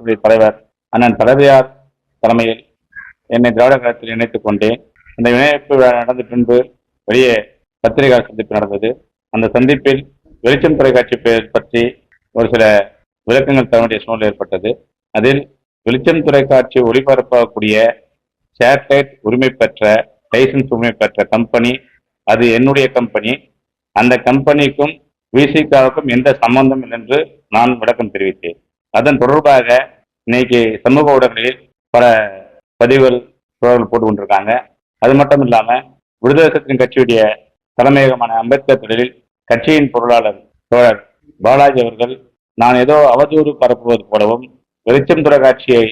கழகத்துடைய தலைவர் அண்ணன் தளபதியார் தலைமையில் என்னை திராவிட கழகத்தில் இணைத்துக் கொண்டேன். இந்த இணைப்பு நடந்த பின்பு வெளியே பத்திரிகை சந்திப்பு நடந்தது. அந்த சந்திப்பில் வெளிச்சம் தொலைக்காட்சி பற்றி ஒரு சில விளக்கங்கள் தர வேண்டிய சூழ்நிலை ஏற்பட்டது. அதில் வெளிச்சம் தொலைக்காட்சி ஒளிபரப்பக்கூடிய சேட்டலைட் உரிமை பெற்ற லைசன்ஸ் உரிமை பெற்ற கம்பெனி அது என்னுடைய கம்பெனி. அந்த கம்பெனிக்கும் விசிகாவுக்கும் எந்த சம்பந்தம் இல்லை என்று நான் விளக்கம் தெரிவித்தேன். அதன் தொடர்பாக இன்னைக்கு சமூக ஊடகங்களில் பல பதிவுகள் போட்டு கொண்டிருக்காங்க. அது மட்டும் இல்லாம விடுதலை சிறுத்தைகள் கட்சியுடைய தலைமையகமான அம்பேத்கர் திடலில் கட்சியின் பொருளாளர் தோழர் பாலாஜி அவர்கள் நான் ஏதோ அவதூறு பரப்புவது போலவும் வெளிச்சம் தொலைக்காட்சியை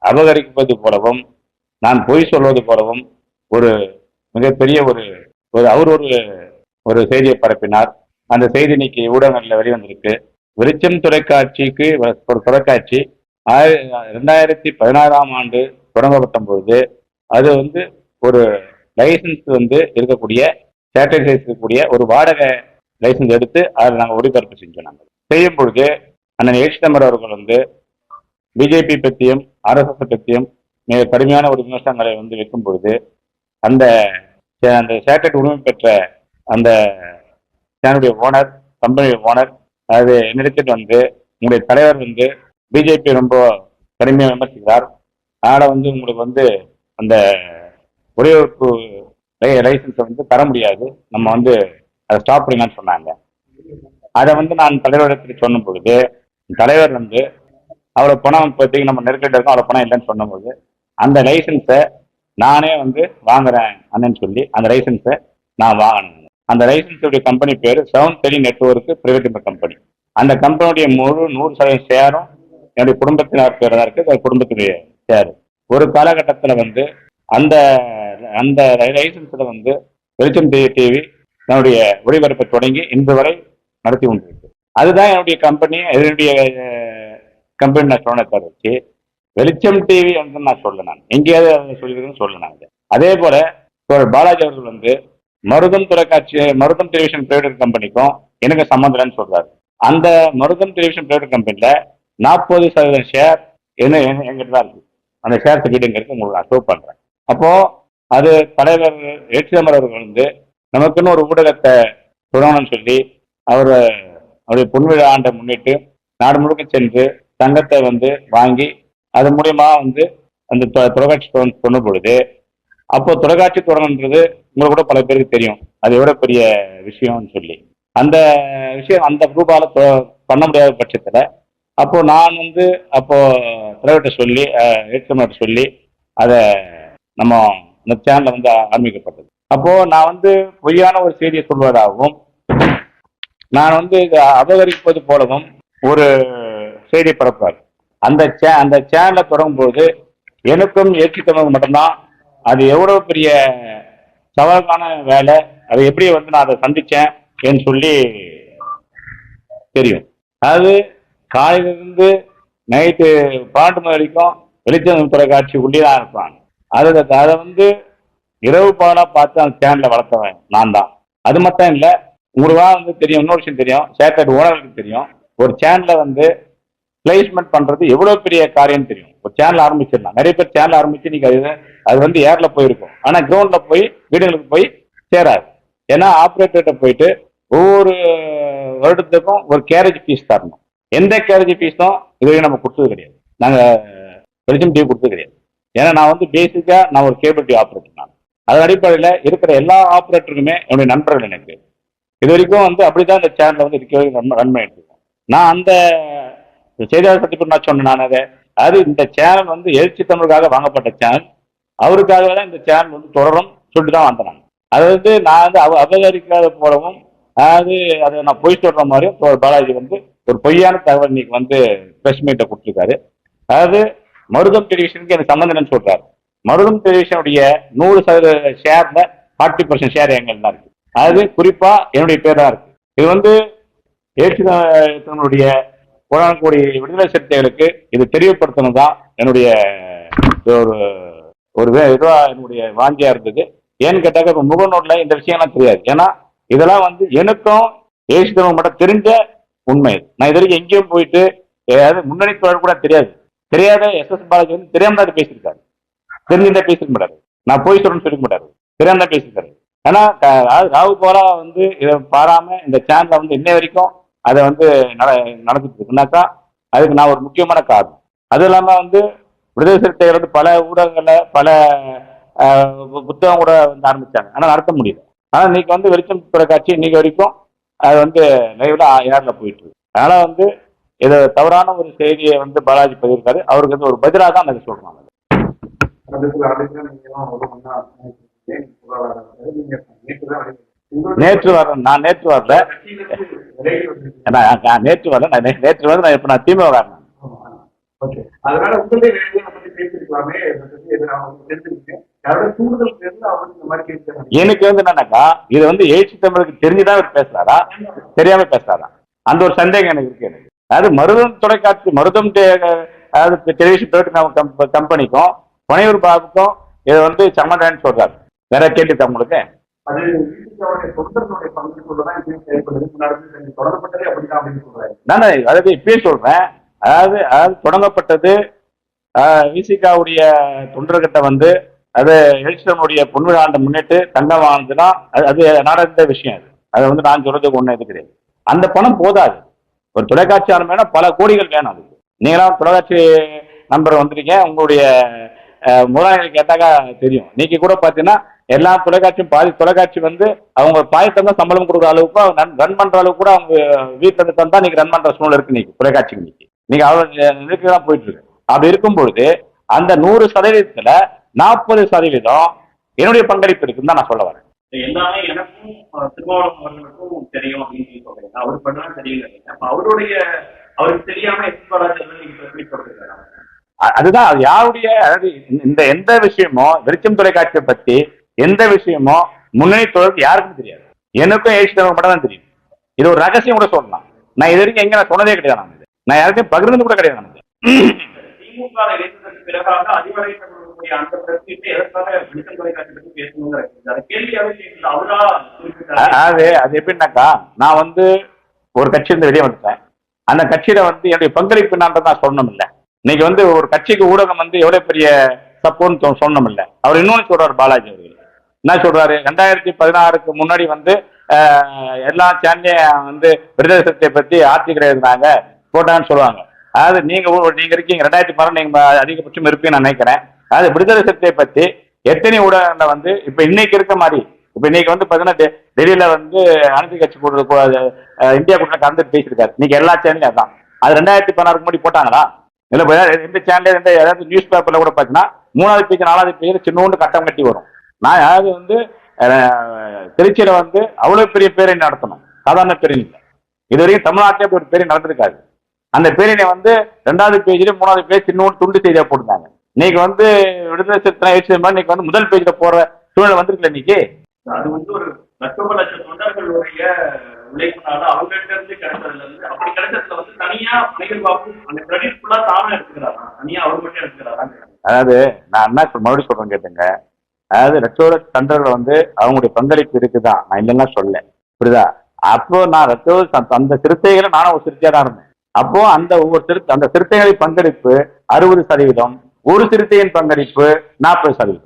அபகரிப்பது போலவும் நான் பொய் சொல்வது போலவும் ஒரு மிகப்பெரிய அவர் ஒரு செய்தியை பரப்பினார். அந்த செய்தி இன்னைக்கு ஊடகங்களில் வெளிவந்திருக்கு. வெளிச்சம் தொலைக்காட்சிக்கு ஒரு தொலைக்காட்சி 2016ஆம் ஆண்டு தொடங்கப்பட்ட பொழுது அது ஒரு லைசன்ஸ் இருக்கக்கூடிய சேட்டலைட் இருக்கக்கூடிய ஒரு வாடகை லைசன்ஸ் எடுத்து அதில் நாங்கள் ஒளிபரப்பு செஞ்சோம். நாங்கள் செய்யும் பொழுது அண்ணன் ஏசிதம்பரம் அவர்கள் பிஜேபி பற்றியும் ஆர்எஸ்எஸ் பற்றியும் மிக கடுமையான ஒரு விமர்சனங்களை வைக்கும் பொழுது அந்த சேட்டலைட் உரிமை பெற்ற அந்த சேனலுடைய ஓனர் கம்பெனி ஓனர் அது என்னிடத்தில் உங்களுடைய தலைவர் பிஜேபி ரொம்ப கடுமையாக விமர்சிக்கிறார். அதனால் உங்களுக்கு அந்த ஒளிபரப்பு லைசன்ஸை தர முடியாது, நம்ம அதை ஸ்டாப் பண்ணலான்னு சொன்னாங்க. அதை நான் தலைவரிடத்தில் சொன்ன பொழுது தலைவர் அவ்வளோ பணம் இப்போதைக்கு நம்ம நெருக்கடி இருக்கோம், அவ்வளோ பணம் இல்லைன்னு சொன்னபோது அந்த லைசன்ஸை நானே வாங்குறேன் அண்ணன்னு சொல்லி அந்த லைசன்ஸை நான் வாங்கினேன். அந்த லைசன்ஸுடைய கம்பெனி பேர் 7 நெட்வொர்க் பிரைவேட் லிமிடெட் கம்பெனி. அந்த கம்பெனியுடைய முழு 100% ஷேரும் என்னுடைய குடும்பத்தினர் பேர் தான் இருக்குது. குடும்பத்துடைய ஷேர் ஒரு காலகட்டத்தில் அந்த அந்த லைசன்ஸில் வெளிச்சம் டிவி என்னுடைய ஒளிபரப்பை தொடங்கி இன்று வரை நடத்தி கொண்டிருக்கு. அதுதான் என்னுடைய கம்பெனி. என்னுடைய கம்பெனி நான் சொன்ன வச்சு வெளிச்சம் டிவி நான் சொல்ல, நான் எங்கேயாவது சொல்லியிருக்கேன்னு சொல்ல. நான் அதே போல பாலாஜி அவர்கள் மருதம் தொலைக்காட்சி மருதம் டெலிவிஷன் பிரைவேட் கம்பெனிக்கும் எனக்கு சம்மந்தம் இல்லைன்னு சொல்றாரு. அந்த மருதம் டெலிவிஷன் பிரைவேட் கம்பெனில 40% ஷேர் எங்கிட்ட தான் இருக்கு. அந்த ஷேர் சர்டிஃபிகேட் உங்களுக்கு நான் ஷோ பண்றேன். அப்போ அது தலைவர் ஏசிதம்பரம் அவர்கள் நமக்குன்னு ஒரு ஊடகத்தை தொடங்கணும்னு சொல்லி அவருடைய பொன்விழா ஆண்டை முன்னிட்டு நாடு முழுக்க சென்று தங்கத்தை வாங்கி அது மூலியமா அந்த தொலைக்காட்சி சொன்ன பொழுது அப்போ தொலைக்காட்சி தொடங்குன்றது உங்களுக்கு கூட பல பேருக்கு தெரியும் அது எவ்வளவு பெரிய விஷயம்னு சொல்லி. அந்த விஷயம் அந்த ரூபால பண்ண முடியாத பட்சத்துல அப்போ நான் அப்போ தலைவர்கிட்ட சொல்லி ஏற்கனவே சொல்லி அதை நம்ம இந்த சேனல்ல ஆரம்பிக்கப்பட்டது. அப்போ நான் பொய்யான ஒரு செய்தியை சொல்வதாகவும் நான் இதை அபகரிப்பது போலவும் ஒரு செய்தியை பரப்புறாரு. அந்த சேனலை தொடங்கும்போது எனக்கும் ஏற்றி தமிழ் மட்டும்தான் அது எவ்வளவு பெரிய சவாலான வேலை, அதை எப்படி நான் அதை சந்திச்சேன் என்று சொல்லி தெரியும். அது காலையிலிருந்து நைட்டு 12 மணி வரைக்கும் வெளிச்சம் தொலைக்காட்சி உள்ளே தான் இருப்பாங்க. அதை இரவு பாலா பார்த்து அந்த சேனலை வளர்த்தவன் நான் தான். அது மட்டும் இல்லை, உங்களுக்கு தெரியும், இன்னொரு விஷயம் தெரியும், சேட்டலைட் ஓனர்களுக்கு தெரியும், ஒரு சேனலை பிளேஸ்மெண்ட் பண்றது எவ்வளவு பெரிய காரியம் தெரியும். ஒரு சேனல் ஆரம்பிச்சிடலாம், நிறைய பேர் சேனல் ஆரம்பிச்சு நீங்க அது ஏர்ல போயிருக்கும், ஆனா கிரவுண்ட்ல போய் வீடுகளுக்கு போய் சேராது. ஏன்னா ஆப்ரேட்டர்கிட்ட போயிட்டு ஒவ்வொரு வருடத்துக்கும் ஒரு கேரேஜ் ஃபீஸ் தரணும். எந்த கேரேஜ் ஃபீஸும் இதுவரையும் நம்ம கொடுத்தது கிடையாது. நாங்க வெளிச்சம் டிவி கொடுத்தது கிடையாது. ஏன்னா நான் பேசிக்கா நான் ஒரு கேபிள் டிவி ஆப்ரேட்டர். நான் அதன் அடிப்படையில் இருக்கிற எல்லா ஆப்ரேட்டருக்குமே என்னுடைய நண்பர்கள் எனக்கு இது வரைக்கும் அப்படிதான் இந்த சேனலை ரன் பண்ணிட்டு இருக்கோம். நான் அந்த செய்தியாளர் சந்திப்பு நான் சொன்னேன். நான் அது இந்த சேனல் எழுச்சி தமிழுக்காக வாங்கப்பட்ட சேனல், அவருக்காக தான் இந்த சேனல் தொடரும் சொல்லிட்டு தான் வந்தேன். அது நான் அபகரிக்காத போலவும் அதை நான் பொய் சொல்ற மாதிரியும் பாலாஜி ஒரு பொய்யான தகவல் இன்னைக்கு பிரஸ் மீட்டை கொடுத்துருக்காரு. அதாவது மருதம் டெலிவிஷனுக்கு எனக்கு சம்பந்தம் இல்லைன்னு சொல்றாரு. மருதம் டெலிவிஷனுடைய 100% ஷேர்ல 40% ஷேர் எங்கள் தான் இருக்கு. அது குறிப்பா என்னுடைய பேர் தான் இருக்கு. இது ஏற்றுடைய போராடக்கூடிய விடுதலை சிறுத்தைகளுக்கு இது தெரியப்படுத்தணும் தான் என்னுடைய ஒரு இதுவா என்னுடைய வாஞ்சியா இருந்தது. ஏன்னு கேட்டாக்க முகநூல்ல இந்த விஷயம்லாம் தெரியாது. ஏன்னா இதெல்லாம் எனக்கும் ஏசுதவங்க மட்டும் தெரிஞ்ச உண்மை. நான் இது வரைக்கும் எங்கேயும் போயிட்டு ஏதாவது முன்னணி தோழர் கூட தெரியாது. தெரியாத எஸ் பாலாஜி வந்து தெரியாம தான் பேசியிருக்காரு, தெரிஞ்சுதான் பேசிக்க மாட்டாரு. நான் போய் சொல்றேன்னு சொல்லிக்க மாட்டாரு, தெரியாம தான் பேசியிருக்காரு. ஆனா ராகு கோலா வந்து இதை பாராம இந்த சேனல்ல வந்து இன்னை வரைக்கும் அதை வந்து நடந்துட்டு இருக்குனாக்கா அதுக்கு நான் ஒரு முக்கியமான காரணம். அது இல்லாம வந்து விடுதலை சிறுத்தைகள் வந்து பல ஊடகங்கள்ல பல புத்தகம் கூட வந்து ஆரம்பிச்சாங்க, ஆனா நடத்த முடியல. ஆனா இன்னைக்கு வந்து வெளிச்சம் தொலைக்காட்சி இன்னைக்கு வரைக்கும் அது வந்து லைவ்ல ஏர்ல போயிட்டு இருக்கு. அதனால வந்து இதை தவறான ஒரு செய்தியை வந்து பாலாஜி பதிவிருக்காரு, அவருக்கு வந்து ஒரு பதிலாக தான் அதை சொல்றாங்க. நேற்று வரேன், நான் நேற்று வரல, நேற்று வரல, நேற்று வந்து நான் இப்ப நான் திமுக வரேன். அதனால உங்களுடைய பத்தி பேசிருக்கலாமே, எனக்கு வந்து என்னன்னாக்கா இது வந்து எழுச்சி தமிழுக்கு தெரிஞ்சுதான் இவர் பேசுறாரா தெரியாம பேசுறாரா அந்த ஒரு சந்தேகம் எனக்கு இருக்கு. எனக்கு அது மருதம் தொலைக்காட்சி மருதம் டெலிவிஷன் கம்பெனிக்கும் பனையூர் பாபுக்கும் இதை வந்து சம்மதான்னு சொல்றாரு. வேற கேட்டு உங்களுக்கு அது நான் அதாவது இப்பயே சொல்றேன், அதாவது தொடங்கப்பட்டது விசிகாவுடைய தொண்டர்கிட்ட வந்து அது எழுச்சிதனுடைய பொன்விழாண்டை முன்னிட்டு தங்கம் வாங்கினா அது நடந்த விஷயம். அதை வந்து நான் சொல்றதுக்கு ஒண்ணு இது கிடையாது. அந்த பணம் போதாது, ஒரு தொலைக்காட்சி ஆரம்பினா பல கோடிகள் வேணும். அதுக்கு நீங்களாம் தொலைக்காட்சி நம்பர் வந்துட்டீங்க, உங்களுடைய முதலாளிகள் கேட்டாக்கா தெரியும். நீங்க கூட பாத்தீங்கன்னா எல்லா தொலைக்காட்சியும் பாதி தொலைக்காட்சி வந்து அவங்க பாயத்தம் சம்பளம் கொடுக்குற அளவுக்கு ரன் பண்ற அளவுக்கு கூட அவங்க வீட்டுல இருந்து தந்தா நீங்க ரன் பண்ற சூழ்நிலை இருக்கு. நீங்க தொலைக்காட்சிக்கு நீங்க அவ்வளவு நிலைக்குதான் போயிட்டு இருக்கு. அப்படி இருக்கும் பொழுது அந்த 100% 40% என்னுடைய பங்களிப்பு இருக்குன்னு தான் நான் சொல்ல வரேன். எல்லாமே எனக்கும் திருமாவளவன் அவர்களுக்கும் தெரியும் அப்படின்னு சொல்றீங்க, அவர் பண்ணா தெரியல. அவருடைய அவருக்கு தெரியாம அதுதான் அது யாருடைய, அதாவது இந்த எந்த விஷயமோ வெளிச்சம் தொலைக்காட்சியை பத்தி எந்த விஷயமோ முன்னணி தொடர்பு யாருக்கும் தெரியாது. எனக்கும் ஏசிதவங்க மட்டும் தான் தெரியும். இது ஒரு ரகசியம் கூட சொல்லலாம். நான் இது வரைக்கும் எங்க நான் சொன்னதே கிடையாது, நான் யாருக்கும் பகிர்ந்து கூட கிடையாது. திமுக பிறகாக அதிகாரி அந்த பிரச்சனை எதற்காக வெளிச்சம் தொலைக்காட்சி பற்றி பேசணுங்கிற கேள்வியாவே அவரா. அது எப்படின்னாக்கா நான் வந்து ஒரு கட்சியிலிருந்து வெளியே வந்துட்டேன். அந்த கட்சியில வந்து என்னுடைய பங்களிப்பு என்னன்றதை நான் சொல்லணும் இல்லை. இன்னைக்கு வந்து ஒரு கட்சிக்கு ஊடகம் வந்து எவ்வளவு பெரிய சப்போர்ட்னு சொல்லணும் இல்லை. அவர் இன்னொன்னு சொல்றாரு பாலாஜி அவர்கள். என்ன சொல்றாரு, 2016க்கு முன்னாடி வந்து எல்லா சேனலையும் வந்து விடுதலை சிறுத்தையை பத்தி ஆர்டிகல் எழுதினாங்க போட்டான்னு சொல்லுவாங்க. அதாவது நீங்க இருக்கீங்க 2016 நீங்க அதிகபட்சம் இருப்பீங்கன்னு நான் நினைக்கிறேன். அதாவது விடுதலை சிறுத்தையை பத்தி எத்தனை ஊடகங்களை வந்து இப்ப இன்னைக்கு இருக்க மாதிரி இப்ப இன்னைக்கு வந்து பாத்தீங்கன்னா டெல்லியில வந்து அனைத்து கட்சி இந்தியா கூட்டணி கலந்து பேசியிருக்காரு. இன்னைக்கு எல்லா சேனலையும் அதான். அது 2016க்கு முன்னாடி போட்டாங்களா இல்ல? எந்த சேனல் ஏதாவது நியூஸ் பேப்பர்ல கூட பாத்தீங்கன்னா 3வது பேஜ் 4வது பேஜ் சின்னோண்டு கட்டம் கட்டி வரும். நான் அதாவது வந்து திருச்சியில வந்து அவ்வளவு பெரிய பேரணி நடத்தணும், சாதாரண பேரணி இல்லை. இது வரைக்கும் தமிழ்நாட்டிலே ஒரு பேரணி நடந்திருக்காது. அந்த பேரணியை வந்து 2வது பேஜ்ல 3வது பேஜ் சின்னோண்டு துண்டு செய்தியா போட்டுருந்தாங்க. இன்னைக்கு வந்து விடுதலை சிறுத்தை இன்னைக்கு வந்து முதல் பேஜ்ல போற சூழ்நிலை வந்திருக்குல்ல. இன்னைக்கு அது வந்து ஒரு லட்சம் தொண்டர்களுடைய உழைப்புனால அவங்கள்ட்ட இருந்து கிடைச்சதுல இருந்து அப்படி கிடைச்சதுல வந்து தனியா மணிகள் பாபு அந்த கிரெடிட் ஃபுல்லா தானே எடுத்துக்கிறாரா, தனியா அவர் மட்டும் எடுத்துக்கிறாரா? அதாவது நான் என்ன மறுபடியும் சொல்றேன் கேட்டுங்க. அதாவது லட்சோட தொண்டர்கள் வந்து அவங்களுடைய பங்களிப்பு இருக்குதான், நான் இல்லைன்னா சொல்ல, புரியுதா? அப்போ நான் அந்த சிறுத்தைகளை நானும் ஒரு சிறுத்தையா தான் இருந்தேன். அப்போ அந்த ஒவ்வொரு அந்த சிறுத்தைகளின் பங்களிப்பு 60%, ஒரு சிறுத்தையின் பங்களிப்பு 40%.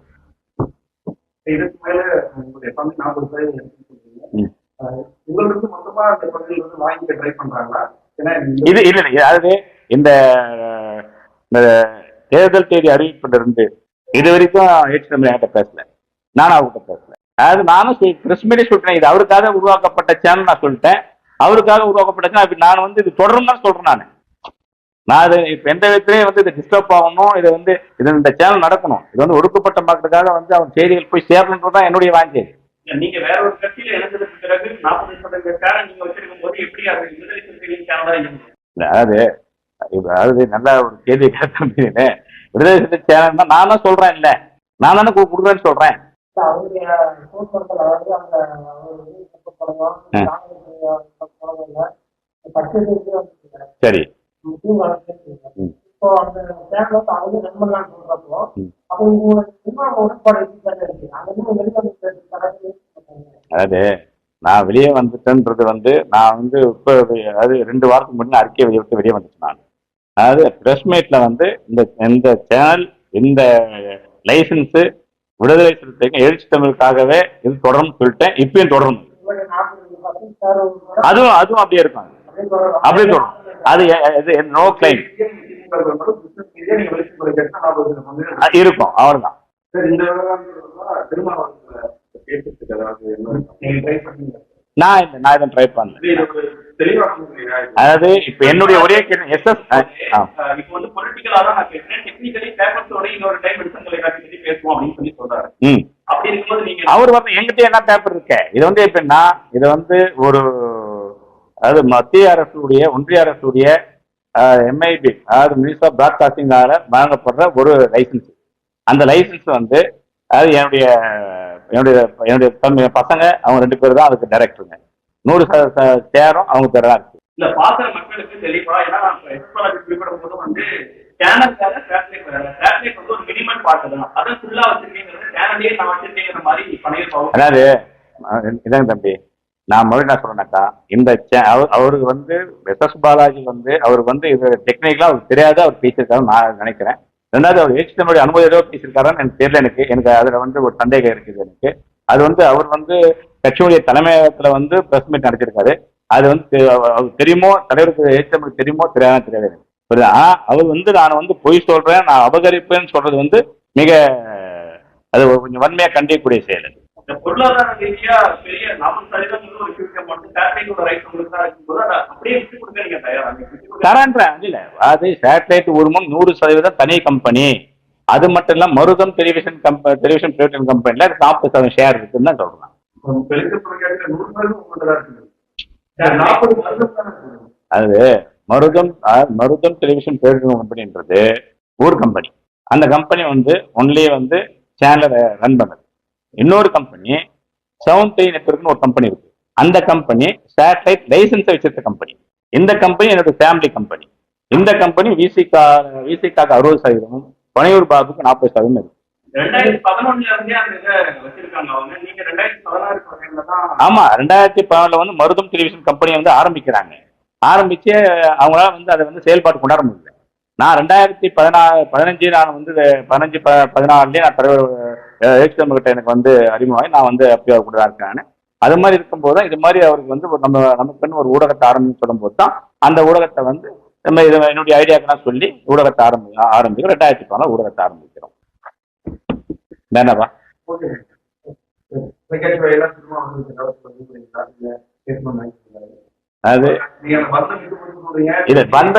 இதுக்கு மேல உங்களுடைய பங்கு 40% உங்களுக்கு மொத்தமா அந்த பகுதியில் வந்து வாங்கிக்க ட்ரை பண்றாங்களா? இது இல்லை, அதாவது இந்த தேர்தல் தேதி அறிவிப்பிலிருந்து இது வரைக்கும் என்கிட்ட பேசல, நானும் அவர்கிட்ட பேசல. அதாவது நானும் பிரஸ் மீடியா சொல்றேன், இது அவருக்காக உருவாக்கப்பட்ட சேனல் நான் சொல்லிட்டேன். அவருக்காக உருவாக்கப்பட்ட நான் வந்து இது தொடரும் தான் சொல்றேன். நான் இது இப்ப எந்த விதத்திலையும் வந்து இதை டிஸ்டர்ப் ஆகணும், இதை வந்து இந்த சேனல் நடக்கணும், இது வந்து ஒடுக்கப்பட்ட மக்களுக்காக வந்து அவங்க செய்திகள் போய் சேரணுன்றதான் என்னுடைய வாஞ்சை. நீங்க வேற ஒரு கட்சியில இணைந்ததுக்கு பிறகு 40% சேனல் நீங்க வச்சிருக்கும் போது எப்படி அது விடுதலை சிறுத்தைகளின் சேனலா இருந்தது? அதாவது நல்லா ஒரு கேள்வி கேட்டேன். விடுதலை சிறுத்தை சேனல் தான் நான் தான் சொல்றேன், இல்ல நான் தானே கொடுக்குறேன்னு சொல்றேன். சரி, அதாவது நான் வெளியே வந்துட்டேன்றது வந்து நான் வந்து இப்ப அதாவது 2 வாரத்துக்கு முன்னாடி அறிக்கை விட்டு வெளியே வந்துட்டேன். நான் அதாவது பிரஸ் மீட்ல வந்து இந்த சேனல் இந்த லைசன்ஸ் விடுதலை சிறுத்தைகள் எழுச்சி தமிழுக்காகவே இது தொடரும் சொல்லிட்டேன். இப்பயும் தொடரும். அதுவும் அப்படியே இருக்கும். அப்படியே தொடரும். அது நோ கிளைம் இருக்கும். அவ்வளவுதான். நான் இதை ட்ரை பண்ணேன். அதாவது இப்ப என்னுடைய ஒரே கேள்வி இப்போ வந்து பொலிட்டிக்கலா தான் நான் கேட்கிறேன். டெக்னிக்கலி பேப்பர்ஸோட இன்னொரு டைம் எடுத்து தொலைக்காட்சி பேசுவோம் அப்படின்னு சொல்லி சொல்றாரு. அப்படி இருக்கும்போது நீங்க அவர் வந்து எங்கிட்ட என்ன பேப்பர் இருக்க இது வந்து எப்படின்னா இது வந்து ஒரு அதாவது மத்திய அரசுடைய ஒன்றிய அரசுடைய MIB அதாவது மினிஸ்டர் ஆஃப் பிராட்காஸ்டிங்கால வழங்கப்படுற ஒரு லைசன்ஸ். அந்த லைசன்ஸ் வந்து அதாவது என்னுடைய பசங்க அவங்க 2 பேர் தான் அதுக்கு டைரக்டருங்க. 100% சேரும் அவங்க பேர் தான் இருக்கு. இல்ல பாக்குற மக்களுக்கு தெளிவா ஏன்னா குறிப்பிடும் போது வந்து சேனல் வேற சேட்டலைட் வேற. சேட்டலைட் வந்து ஒரு மினிமம் பார்த்துதான் அதை ஃபுல்லா வச்சிருக்கீங்க சேனலே நான் வச்சிருக்கேங்கிற மாதிரி பண்ணியிருக்கோம். அதாவது இதாங்க தம்பி நான் முதல்ல சொல்றேன்னாக்கா இந்த அவருக்கு வந்து எஸ் பாலாஜி வந்து அவருக்கு வந்து இது டெக்னிக்கலா அவருக்கு தெரியாத அவர் பேசியிருக்காரு நான் நினைக்கிறேன். ரெண்டாவது அவர் HTML அனுமதி ஏதோ பேசியிருக்காருன்னு எனக்கு தெரியல. எனக்கு அதுல வந்து ஒரு சந்தேகம் இருக்குது எனக்கு. அது வந்து அவர் வந்து கட்சியுடைய தலைமையகத்துல வந்து பிரஸ் மீட் நடத்திருக்காரு. அது வந்து அவருக்கு தெரியுமோ தலைவருக்கு HTML தெரியுமோ தெரியாது. அவர் வந்து நான் வந்து பொய் சொல்றேன் நான் அபகரிப்பேன்னு சொல்றது வந்து மிக அது கொஞ்சம் வன்மையா கண்டிக்கக்கூடிய செயல். பொருளாதார ரீதியா பெரிய 40% ஒரு ஃபியூச்சர் மட்டும் சேட்டலைட்டோட ரைட் உங்களுக்கு தான் இருக்கும்போது அதை அப்படியே விட்டு கொடுக்க நீங்க தயாரான்றேன். இல்ல அது சேட்டலைட் உரிமம் 100% தனி கம்பெனி. அது மட்டும் இல்ல மருதம் டெலிவிஷன் பிளேட்டின் கம்பெனில 40% ஷேர் இருக்குன்னு தான் சொல்றேன். அது மருதம் டெலிவிஷன் பிளேட்டின் கம்பெனின்றது ஒரு கம்பெனி. அந்த கம்பெனி வந்து ஒன்லி வந்து சேனலை ரன் பண்ணுது. இன்னொரு கம்பெனி 7 நெட்வொர்க்னு ஒரு கம்பெனி இருக்கு. அந்த கம்பெனி சேட்டலைட் லைசன்ஸ் வச்சிருக்க கம்பெனி. இந்த கம்பெனி என்னோட ஃபேமிலி கம்பெனி. இந்த கம்பெனி விசிகாக்கு 60%, பனையூர் பாபுக்கு 40% இருக்கு. ஆமா 2014 வந்து மருதம் டெலிவிஷன் கம்பெனியை வந்து ஆரம்பிச்சு அவங்களால வந்து அதை வந்து செயல்பாடு கொண்டாட முடியல. நான் 2015 நான் வந்து 14 நான் தலைவர் HTML கிட்ட எனக்கு வந்து அறிமுகமாகி நான் வந்து அப்படி அவர் கூட தான் இருக்கேன். அது மாதிரி இருக்கும்போது தான் இது மாதிரி அவருக்கு வந்து நமக்குன்னு ஒரு ஊடகத்தை சொல்லும் போது தான் அந்த ஊடகத்தை வந்து நம்ம என்னுடைய ஐடியாக்கெல்லாம் சொல்லி ஊடகத்தை ஆரம்பிக்கிறோம். 2014 ஊடகத்தை ஆரம்பிக்கிறோம். வேணாவா அது இது பந்த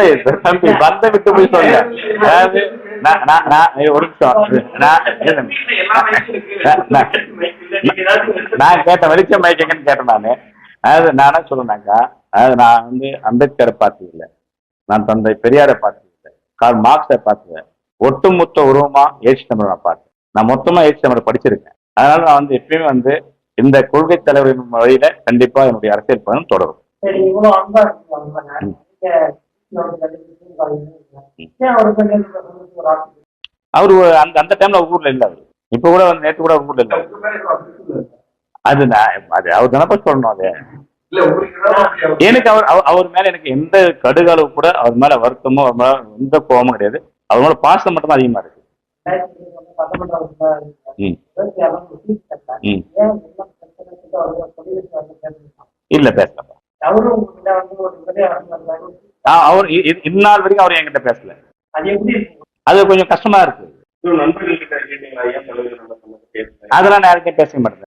விட்டு போய் சொல்லுங்க. அதாவது நான் கேட்ட வெளிச்சம் மயக்கங்கன்னு கேட்டேன் நானு. அதாவது நானே சொல்லுனாக்கா அதாவது நான் வந்து அம்பேத்கரை பார்த்தது இல்லை, நான் தந்தை பெரியாரை பார்த்தது இல்லை, கார்ல் மார்க்ஸை பார்த்தேன். ஒட்டுமொத்த உருவமா HTML நான் பார்த்தேன். நான் மொத்தமா HTML படிச்சிருக்கேன். அதனால நான் வந்து எப்பயுமே வந்து இந்த கொள்கை தலைவரின் வழியில கண்டிப்பா என்னுடைய அரசியல் பயணம் தொடரும். அவரு அந்த டைம்ல ஊர்ல இல்ல. அவரு இப்ப கூட வந்து நேற்று கூட ஊர்ல இல்ல. அது அவர் தானப்ப சொல்லணும். அது எனக்கு அவர் மேல எனக்கு எந்த கடுகளவு கூட அவர் மேல வருத்தமோ அவர் மேல எந்த கோபமும் கிடையாது. அவர் மேல பாசம் மட்டும் அதிகமா இருக்கு. இல்ல பேசல. அவர் இந்நாள் வரைக்கும் அவர் என்கிட்ட பேசல. அது கொஞ்சம் கஷ்டமா இருக்கு. அதெல்லாம் நான் யாருக்கும் பேச மாட்டேன்.